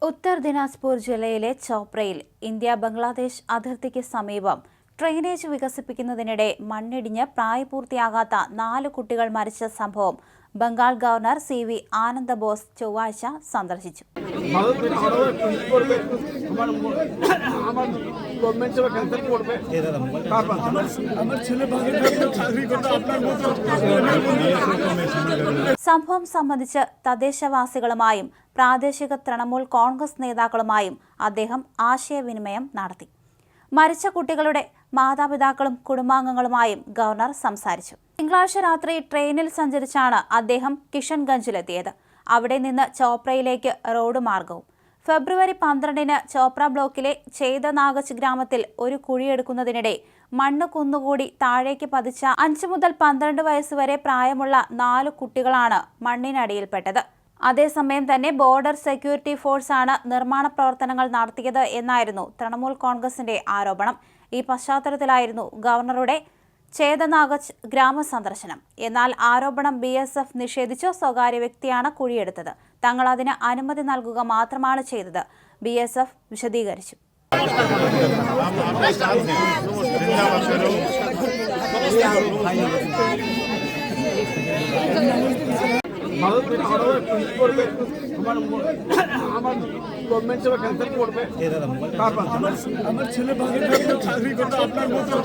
ഉത്തർ ദിനാജ്പൂർ ജില്ലയിലെ ചോപ്രയിൽ ഇന്ത്യ ബംഗ്ലാദേശ് അതിർത്തിക്ക് സമീപം ഡ്രെയിനേജ് വികസിപ്പിക്കുന്നതിനിടെ മണ്ണിടിഞ്ഞ് പ്രായപൂർത്തിയാകാത്ത 4 കുട്ടികൾ മരിച്ച സംഭവം ബംഗാൾ ഗവർണർ CV ആനന്ദ ബോസ് ചൊവ്വാഴ്ച സന്ദർശിച്ചു. സംഭവം സംബന്ധിച്ച് തദ്ദേശവാസികളുമായും പ്രാദേശിക തൃണമൂൽ കോൺഗ്രസ് നേതാക്കളുമായും അദ്ദേഹം ആശയവിനിമയം നടത്തി. മരിച്ച കുട്ടികളുടെ മാതാപിതാക്കളും കുടുംബാംഗങ്ങളുമായും ഗവർണർ സംസാരിച്ചു. തിങ്കളാഴ്ച രാത്രി ട്രെയിനിൽ സഞ്ചരിച്ചാണ് അദ്ദേഹം കിഷൻഗഞ്ചിലെത്തിയത്. അവിടെ നിന്ന് ചോപ്രയിലേക്ക് റോഡ് മാർഗവും. ഫെബ്രുവരി 12-ന് ചോപ്ര ബ്ലോക്കിലെ ചേതനാഗച്ച് ഗ്രാമത്തിൽ ഒരു കുഴിയെടുക്കുന്നതിനിടെ മണ്ണ് കുന്നുകൂടി താഴേക്ക് പതിച്ച 5 മുതൽ 12 വയസ്സുവരെ പ്രായമുള്ള 4 കുട്ടികളാണ് മണ്ണിനടിയിൽപ്പെട്ടത്. അതേസമയം തന്നെ ബോർഡർ സെക്യൂരിറ്റി ഫോഴ്സാണ് നിർമ്മാണ പ്രവർത്തനങ്ങൾ നടത്തിയത് എന്നായിരുന്നു തൃണമൂൽ കോൺഗ്രസിന്റെ ആരോപണം. ഈ പശ്ചാത്തലത്തിലായിരുന്നു ഗവർണറുടെ ചേതനാഗച്ച് ഗ്രാമ സന്ദർശനം. എന്നാൽ ആരോപണം BSF നിഷേധിച്ചു. സ്വകാര്യ വ്യക്തിയാണ് കുഴിയെടുത്തത്, തങ്ങൾ അതിന് അനുമതി നൽകുക മാത്രമാണ് ചെയ്തത്, BSF വിശദീകരിച്ചു. গভর্নমেন্ট সেবা ক্যান্সেল করবে আমার ছেলে চাকরি করতে আপনার মতো